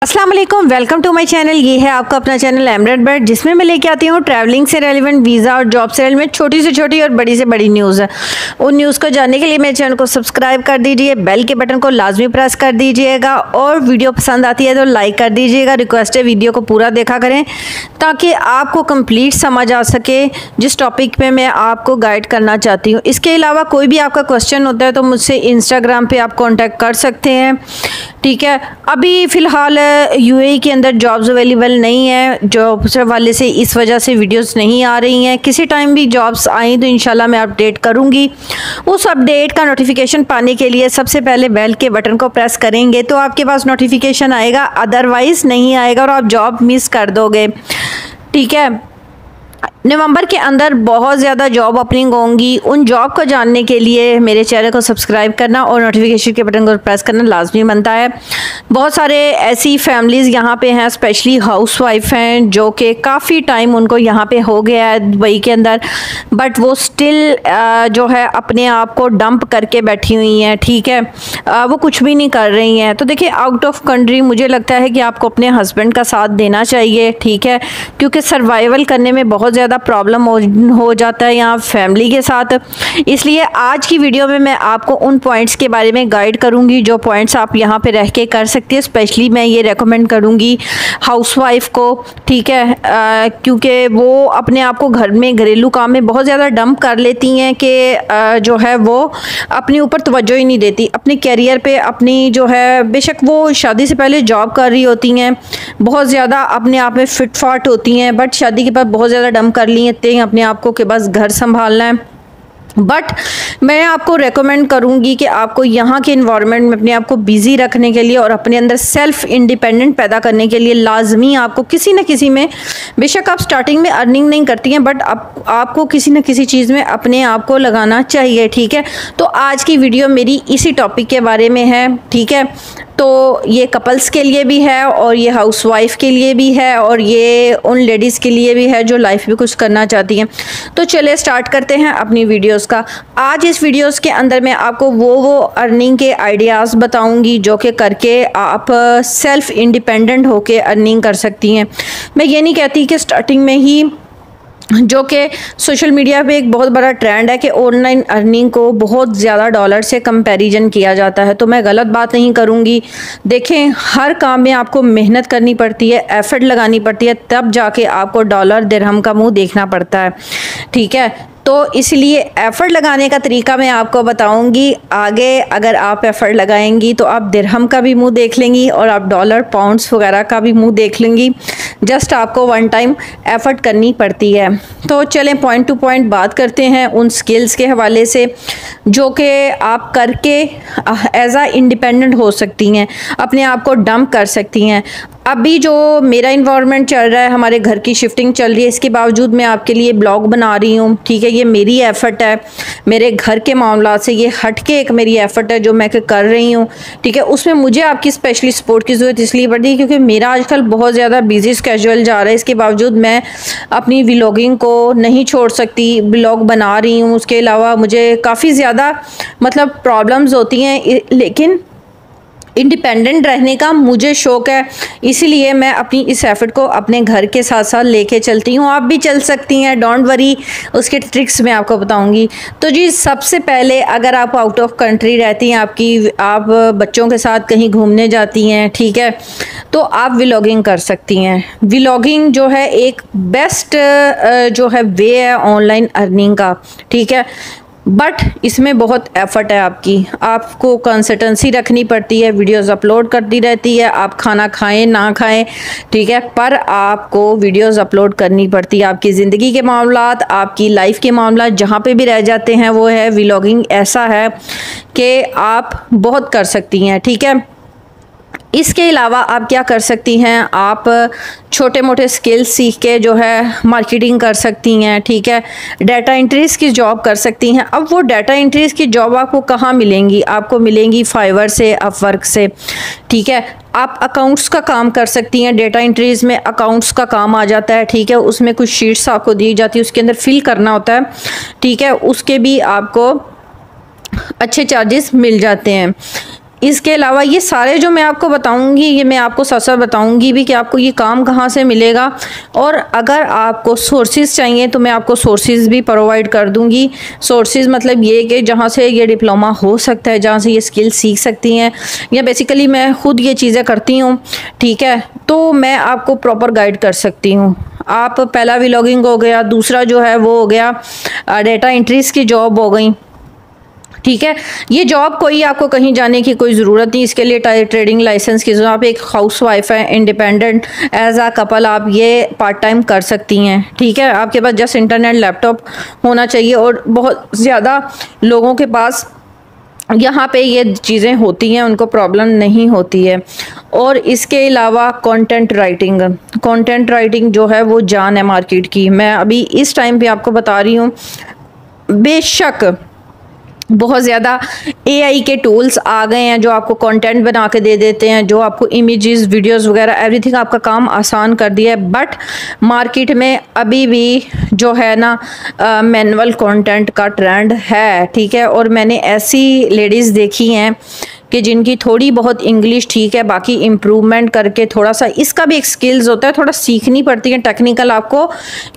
अस्सलाम वालेकुम, welcome to my channel. ये है आपका अपना चैनल एमरेट बर्ड, जिसमें मैं लेके आती हूँ ट्रैवलिंग से रेलिवेंट, वीज़ा और जॉब से रेलिवेंट छोटी से छोटी और बड़ी से बड़ी न्यूज़ है। उन न्यूज़ को जानने के लिए मेरे चैनल को सब्सक्राइब कर दीजिए, बेल के बटन को लाजमी प्रेस कर दीजिएगा और वीडियो पसंद आती है तो लाइक कर दीजिएगा। रिक्वेस्ट है वीडियो को पूरा देखा करें ताकि आपको कंप्लीट समझ आ सके जिस टॉपिक पे मैं आपको गाइड करना चाहती हूँ। इसके अलावा कोई भी आपका क्वेश्चन होता है तो मुझसे इंस्टाग्राम पे आप कांटेक्ट कर सकते हैं, ठीक है। अभी फ़िलहाल यूएई के अंदर जॉब्स अवेलेबल नहीं है, जॉब्स वाले से इस वजह से वीडियोस नहीं आ रही हैं। किसी टाइम भी जॉब्स आई तो इंशाल्लाह मैं अपडेट करूँगी। उस अपडेट का नोटिफिकेशन पाने के लिए सबसे पहले बेल के बटन को प्रेस करेंगे तो आपके पास नोटिफिकेशन आएगा, अदरवाइज़ नहीं आएगा और आप जॉब मिस कर दोगे, ठीक है। नवंबर के अंदर बहुत ज़्यादा जॉब ओपनिंग होंगी। उन जॉब को जानने के लिए मेरे चैनल को सब्सक्राइब करना और नोटिफिकेशन के बटन को प्रेस करना लाजमी बनता है। बहुत सारे ऐसी फैमिलीज़ यहाँ पे हैं, स्पेशली हाउसवाइफ हैं, जो कि काफ़ी टाइम उनको यहाँ पे हो गया है दुबई के अंदर, बट वो स्टिल जो है अपने आप को डंप करके बैठी हुई हैं, ठीक है। वो कुछ भी नहीं कर रही हैं। तो देखिए, आउट ऑफ कंट्री मुझे लगता है कि आपको अपने हस्बैंड का साथ देना चाहिए, ठीक है, क्योंकि सर्वाइवल करने में बहुत ज़्यादा प्रॉब्लम हो जाता है यहाँ फैमिली के साथ। इसलिए आज की वीडियो में मैं आपको उन पॉइंट्स के बारे में गाइड करूँगी जो पॉइंट्स आप यहाँ पे रह के कर सकते हैं। स्पेशली मैं ये रेकमेंड करूँगी हाउसवाइफ को, ठीक है, क्योंकि वो अपने आप को घर में घरेलू काम में बहुत ज़्यादा डंप कर लेती हैं कि जो है वो अपने ऊपर तवज्जो ही नहीं देती अपने कैरियर पे। अपनी जो है, बेशक वो शादी से पहले जॉब कर रही होती हैं, बहुत ज़्यादा अपने आप में फिट फाट होती हैं, बट शादी के बाद बहुत ज़्यादा डंप कर लिए अपने आप को कि बस घर संभालना है। बट मैं आपको रेकमेंड करूंगी कि आपको यहाँ के इन्वायरमेंट में अपने आप को बिजी रखने के लिए और अपने अंदर सेल्फ इंडिपेंडेंट पैदा करने के लिए लाजमी आपको किसी न किसी में, बेशक आप स्टार्टिंग में अर्निंग नहीं करती हैं, बट आपको किसी न किसी चीज़ में अपने आप को लगाना चाहिए, ठीक है। तो आज की वीडियो मेरी इसी टॉपिक के बारे में है, ठीक है। तो ये कपल्स के लिए भी है और ये हाउसवाइफ के लिए भी है और ये उन लेडीज़ के लिए भी है जो लाइफ में कुछ करना चाहती हैं। तो चलिए स्टार्ट करते हैं अपनी वीडियोस का। आज इस वीडियोस के अंदर मैं आपको वो अर्निंग के आइडियाज़ बताऊंगी जो कि करके आप सेल्फ इंडिपेंडेंट होके अर्निंग कर सकती हैं। मैं ये नहीं कहती कि स्टार्टिंग में ही, जो कि सोशल मीडिया पे एक बहुत बड़ा ट्रेंड है कि ऑनलाइन अर्निंग को बहुत ज़्यादा डॉलर से कंपैरिजन किया जाता है, तो मैं गलत बात नहीं करूँगी। देखें, हर काम में आपको मेहनत करनी पड़ती है, एफर्ट लगानी पड़ती है, तब जाके आपको डॉलर दिरहम का मुंह देखना पड़ता है, ठीक है। तो इसलिए एफ़र्ट लगाने का तरीका मैं आपको बताऊंगी आगे। अगर आप एफ़र्ट लगाएंगी तो आप दिरहम का भी मुंह देख लेंगी और आप डॉलर पाउंड्स वगैरह का भी मुंह देख लेंगी। जस्ट आपको वन टाइम एफ़र्ट करनी पड़ती है। तो चलें पॉइंट टू पॉइंट बात करते हैं उन स्किल्स के हवाले से जो कि आप करके एज आ इंडिपेंडेंट हो सकती हैं, अपने आप को डंप कर सकती हैं। अभी जो मेरा इन्वायरमेंट चल रहा है, हमारे घर की शिफ्टिंग चल रही है, इसके बावजूद मैं आपके लिए ब्लॉग बना रही हूँ, ठीक है। ये मेरी एफ़र्ट है, मेरे घर के मामला से ये हट के एक मेरी एफ़र्ट है जो मैं कर रही हूँ, ठीक है। उसमें मुझे आपकी स्पेशली सपोर्ट की ज़रूरत इसलिए पड़ती है क्योंकि मेरा आजकल बहुत ज़्यादा बिजी स्केड्यूल जा रहा है। इसके बावजूद मैं अपनी व्लॉगिंग को नहीं छोड़ सकती, ब्लॉग बना रही हूँ। उसके अलावा मुझे काफ़ी ज़्यादा मतलब प्रॉब्लम्स होती हैं, लेकिन इंडिपेंडेंट रहने का मुझे शौक़ है, इसीलिए मैं अपनी इस एफ़र्ट को अपने घर के साथ साथ लेके चलती हूँ। आप भी चल सकती हैं, डोंट वरी, उसके ट्रिक्स मैं आपको बताऊँगी। तो जी, सबसे पहले अगर आप आउट ऑफ कंट्री रहती हैं, आप बच्चों के साथ कहीं घूमने जाती हैं, ठीक है, तो आप व्लॉगिंग कर सकती हैं। व्लॉगिंग जो है एक बेस्ट जो है वे है ऑनलाइन अर्निंग का, ठीक है। बट इसमें बहुत एफ़र्ट है आपको कंसिस्टेंसी रखनी पड़ती है, वीडियोस अपलोड करती रहती है, आप खाना खाएं ना खाएं, ठीक है, पर आपको वीडियोस अपलोड करनी पड़ती है। आपकी ज़िंदगी के मामलात, आपकी लाइफ के मामलात जहाँ पे भी रह जाते हैं, वो है व्लॉगिंग ऐसा है कि आप बहुत कर सकती हैं, ठीक है। इसके अलावा आप क्या कर सकती हैं, आप छोटे मोटे स्किल्स सीख के जो है मार्केटिंग कर सकती हैं, ठीक है। डाटा एंट्रीज की जॉब कर सकती हैं। अब वो डाटा एंट्रीज की जॉब आपको कहाँ मिलेंगी? आपको मिलेंगी फाइवर से, अपवर्क से, ठीक है। आप अकाउंट्स का काम कर सकती हैं। डेटा एंट्रीज में अकाउंट्स का काम आ जाता है, ठीक है। उसमें कुछ शीट्स आपको दी जाती है, उसके अंदर फिल करना होता है, ठीक है। उसके भी आपको अच्छे चार्जेस मिल जाते हैं। इसके अलावा ये सारे जो मैं आपको बताऊंगी, ये मैं आपको साथ साथ बताऊंगी भी कि आपको ये काम कहाँ से मिलेगा, और अगर आपको सोर्सेज चाहिए तो मैं आपको सोर्सेज भी प्रोवाइड कर दूंगी। सोर्सेज मतलब ये कि जहाँ से ये डिप्लोमा हो सकता है, जहाँ से ये स्किल सीख सकती हैं, या बेसिकली मैं ख़ुद ये चीज़ें करती हूँ, ठीक है, तो मैं आपको प्रॉपर गाइड कर सकती हूँ। आप पहला व्लॉगिंग हो गया, दूसरा जो है वो हो गया डेटा एंट्रीज़ की जॉब हो गई, ठीक है। ये जॉब कोई आपको कहीं जाने की कोई ज़रूरत नहीं, इसके लिए ट्रेडिंग लाइसेंस की जरूरत। आप एक हाउस वाइफ है, इंडिपेंडेंट एज आ कपल आप ये पार्ट टाइम कर सकती हैं, ठीक है। आपके पास जस्ट इंटरनेट लैपटॉप होना चाहिए, और बहुत ज़्यादा लोगों के पास यहाँ पे ये चीज़ें होती हैं, उनको प्रॉब्लम नहीं होती है। और इसके अलावा कंटेंट राइटिंग जो है वो जान है मार्केट की। मैं अभी इस टाइम पे आपको बता रही हूँ, बेशक बहुत ज़्यादा एआई के टूल्स आ गए हैं जो आपको कंटेंट बना के दे देते हैं, जो आपको इमेजेस, वीडियोस वगैरह एवरीथिंग आपका काम आसान कर दिया है। बट मार्केट में अभी भी जो है ना मैनुअल कंटेंट का ट्रेंड है, ठीक है। और मैंने ऐसी लेडीज़ देखी हैं कि जिनकी थोड़ी बहुत इंग्लिश ठीक है, बाकी इम्प्रूवमेंट करके थोड़ा सा, इसका भी एक स्किल्स होता है, थोड़ा सीखनी पड़ती है टेक्निकल आपको,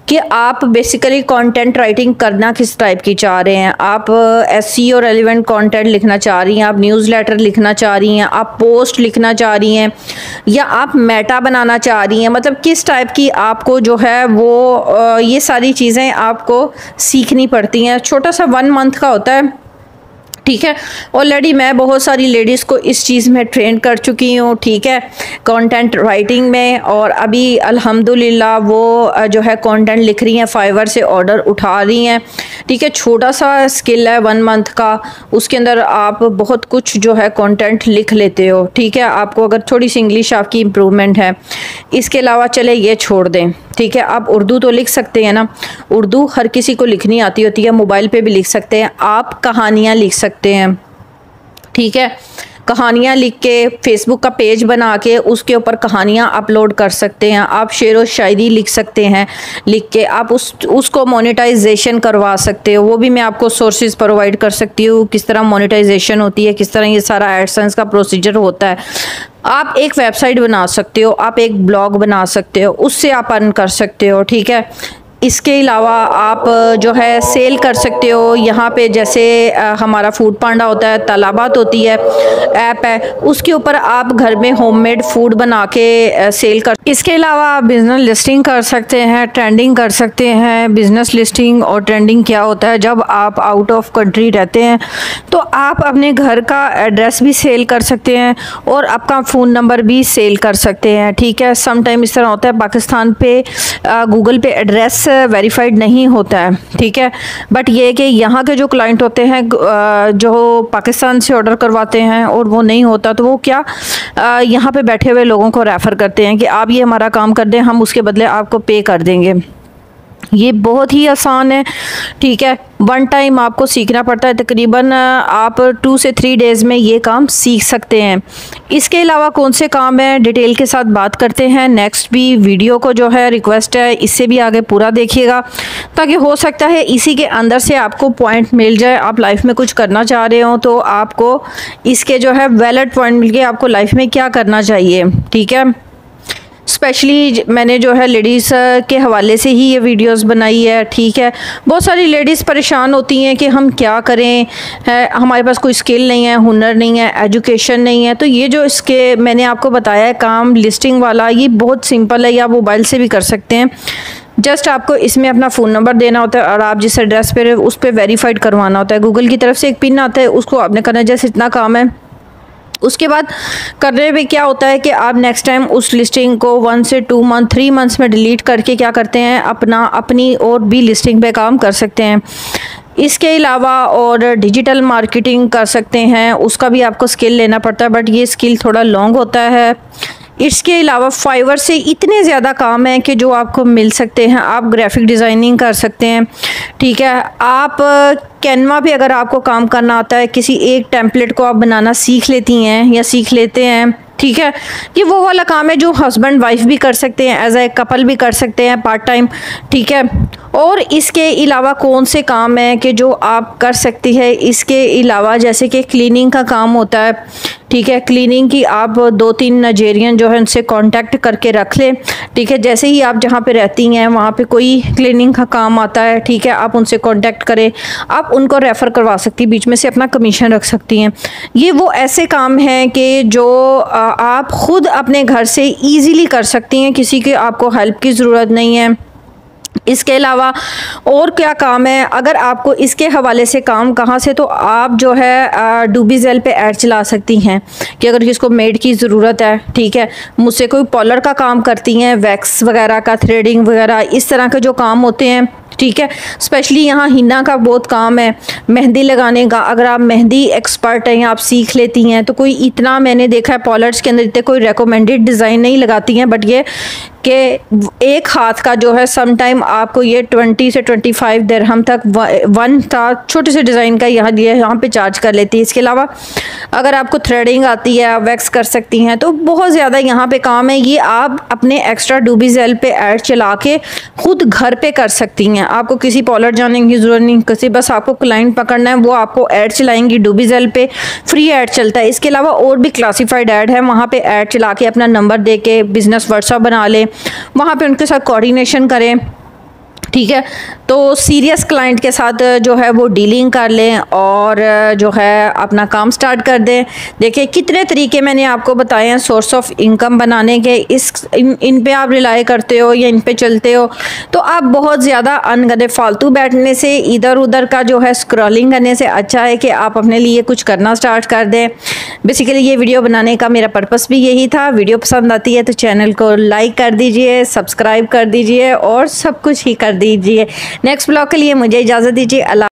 कि आप बेसिकली कंटेंट राइटिंग करना किस टाइप की चाह रहे हैं। आप एसईओ रेलिवेंट कंटेंट लिखना चाह रही हैं, आप न्यूज़लेटर लिखना चाह रही हैं, आप पोस्ट लिखना चाह रही हैं, या आप मेटा बनाना चाह रही हैं, मतलब किस टाइप की आपको जो है वो ये सारी चीज़ें आपको सीखनी पड़ती हैं। छोटा सा 1 मंथ का होता है, ठीक है। ऑलरेडी मैं बहुत सारी लेडीज़ को इस चीज़ में ट्रेन कर चुकी हूँ, ठीक है, कंटेंट राइटिंग में। और अभी अल्हम्दुलिल्लाह वो जो है कंटेंट लिख रही हैं, फाइवर से ऑर्डर उठा रही हैं, ठीक है। छोटा सा स्किल है 1 मंथ का, उसके अंदर आप बहुत कुछ जो है कंटेंट लिख लेते हो, ठीक है। आपको अगर थोड़ी सी इंग्लिश आपकी इम्प्रूवमेंट है। इसके अलावा चले ये छोड़ दें, ठीक है, आप उर्दू तो लिख सकते हैं ना, उर्दू हर किसी को लिखनी आती होती है, मोबाइल पे भी लिख सकते हैं। आप कहानियाँ लिख सकते हैं, ठीक है, कहानियाँ लिख के फेसबुक का पेज बना के उसके ऊपर कहानियाँ अपलोड कर सकते हैं। आप शेर व शायरी लिख सकते हैं, लिख के आप उसको मोनेटाइजेशन करवा सकते हो। वो भी मैं आपको सोर्सेज प्रोवाइड कर सकती हूँ, किस तरह मोनेटाइजेशन होती है, किस तरह ये सारा एडसेंस का प्रोसीजर होता है। आप एक वेबसाइट बना सकते हो, आप एक ब्लॉग बना सकते हो, उससे आप अर्न कर सकते हो, ठीक है। इसके अलावा आप जो है सेल कर सकते हो। यहाँ पे जैसे हमारा फूड पांडा होता है, तलाबात होती है, ऐप है, उसके ऊपर आप घर में होममेड फूड बना के सेल कर। इसके अलावा आप बिज़नेस लिस्टिंग कर सकते हैं, ट्रेंडिंग कर सकते हैं। बिज़नेस लिस्टिंग और ट्रेंडिंग क्या होता है, जब आप आउट ऑफ कंट्री रहते हैं तो आप अपने घर का एड्रेस भी सेल कर सकते हैं और आपका फ़ोन नंबर भी सेल कर सकते हैं, ठीक है। सम टाइम इस तरह होता है, पाकिस्तान पे गूगल पे एड्रेस वेरीफाइड नहीं होता है, ठीक है। बट ये कि यहाँ के जो क्लाइंट होते हैं जो पाकिस्तान से ऑर्डर करवाते हैं और वो नहीं होता, तो वो क्या यहाँ पे बैठे हुए लोगों को रेफ़र करते हैं कि आप ये हमारा काम कर दें, हम उसके बदले आपको पे कर देंगे। ये बहुत ही आसान है, ठीक है। 1 टाइम आपको सीखना पड़ता है, तकरीबन आप 2 से 3 डेज़ में ये काम सीख सकते हैं। इसके अलावा कौन से काम हैं डिटेल के साथ बात करते हैं नेक्स्ट भी वीडियो को, जो है रिक्वेस्ट है इससे भी आगे पूरा देखिएगा, ताकि हो सकता है इसी के अंदर से आपको पॉइंट मिल जाए। आप लाइफ में कुछ करना चाह रहे हो तो आपको इसके जो है वैलिड पॉइंट मिल गए, आपको लाइफ में क्या करना चाहिए, ठीक है। स्पेशली मैंने जो है लेडीज़ के हवाले से ही ये वीडियोस बनाई है, ठीक है। बहुत सारी लेडीज़ परेशान होती हैं कि हम क्या करें, हमारे पास कोई स्किल नहीं है, हुनर नहीं है, एजुकेशन नहीं है। तो ये जो इसके मैंने आपको बताया है काम लिस्टिंग वाला, ये बहुत सिंपल है, ये आप मोबाइल से भी कर सकते हैं। जस्ट आपको इसमें अपना फ़ोन नंबर देना होता है और आप जिस एड्रेस पे उस पर वेरीफाइड करवाना होता है। गूगल की तरफ से एक पिन आता है, उसको आपने करना, जैसे इतना काम है। उसके बाद करने में क्या होता है कि आप नेक्स्ट टाइम उस लिस्टिंग को 1 से 2 मंथ 3 मंथ्स में डिलीट करके क्या करते हैं, अपनी और भी लिस्टिंग पे काम कर सकते हैं। इसके अलावा और डिजिटल मार्केटिंग कर सकते हैं, उसका भी आपको स्किल लेना पड़ता है, बट ये स्किल थोड़ा लॉन्ग होता है। इसके अलावा फाइवर से इतने ज़्यादा काम हैं कि जो आपको मिल सकते हैं। आप ग्राफिक डिज़ाइनिंग कर सकते हैं, ठीक है। आप कैनवा पे अगर आपको काम करना आता है, किसी एक टेम्पलेट को आप बनाना सीख लेती हैं या सीख लेते हैं, ठीक है। ये वो वाला काम है जो हस्बैंड वाइफ भी कर सकते हैं, एज ए कपल भी कर सकते हैं पार्ट टाइम, ठीक है। और इसके अलावा कौन से काम हैं कि जो आप कर सकती है। इसके अलावा जैसे कि क्लीनिंग का काम होता है, ठीक है, क्लीनिंग की आप 2-3 नाइजेरियन जो है उनसे कांटेक्ट करके रख लें, ठीक है। जैसे ही आप जहाँ पे रहती हैं वहाँ पे कोई क्लीनिंग का काम आता है, ठीक है, आप उनसे कांटेक्ट करें, आप उनको रेफ़र करवा सकती हैं, बीच में से अपना कमीशन रख सकती हैं। ये वो ऐसे काम हैं कि जो आप ख़ुद अपने घर से ईज़िली कर सकती हैं, किसी की आपको हेल्प की ज़रूरत नहीं है। इसके अलावा और क्या काम है, अगर आपको इसके हवाले से काम कहाँ से, तो आप जो है डूबीज़ेल पे ऐड चला सकती हैं कि अगर किसको मेड की ज़रूरत है, ठीक है, मुझसे कोई पार्लर का काम करती हैं, वैक्स वगैरह का, थ्रेडिंग वगैरह, इस तरह के जो काम होते हैं, ठीक है। स्पेशली यहाँ हिना का बहुत काम है, मेहंदी लगाने का। अगर आप मेहंदी एक्सपर्ट हैं या आप सीख लेती हैं तो कोई इतना, मैंने देखा है पार्लर्स के अंदर इतने कोई रेकमेंडेड डिज़ाइन नहीं लगाती हैं, बट ये कि एक हाथ का जो है समटाइम आपको ये 20 से 25 दिरहम तक वन था छोटे से डिज़ाइन का यहाँ पे चार्ज कर लेती है। इसके अलावा अगर आपको थ्रेडिंग आती है, आप वैक्स कर सकती हैं, तो बहुत ज़्यादा यहाँ पे काम है। ये आप अपने एक्स्ट्रा डूबीज़ेल पे ऐड चला के खुद घर पे कर सकती हैं। आपको किसी पार्लर जाने की ज़रूरत नहीं, किसी बस आपको क्लाइंट पकड़ना है, वो आपको ऐड चलाएंगी डूबीज़ेल पे, फ्री ऐड चलता है। इसके अलावा और भी क्लासीफाइड ऐड है, वहाँ पे ऐड चला के अपना नंबर दे के बिज़नेस व्हाट्सएप बना लें, वहाँ पे उनके साथ कोऑर्डिनेशन करें, ठीक है। तो सीरियस क्लाइंट के साथ जो है वो डीलिंग कर लें और जो है अपना काम स्टार्ट कर दें। देखिए कितने तरीके मैंने आपको बताए हैं सोर्स ऑफ इनकम बनाने के। इन पे आप रिलाई करते हो या इन पे चलते हो तो आप बहुत ज़्यादा अनगढ़े फालतू बैठने से, इधर उधर का जो है स्क्रॉलिंग करने से अच्छा है कि आप अपने लिए कुछ करना स्टार्ट कर दें। बेसिकली ये वीडियो बनाने का मेरा पर्पस भी यही था। वीडियो पसंद आती है तो चैनल को लाइक कर दीजिए, सब्सक्राइब कर दीजिए और सब कुछ ही कर दीजिए। नेक्स्ट ब्लॉग के लिए मुझे इजाज़त दीजिए। अल्लाह।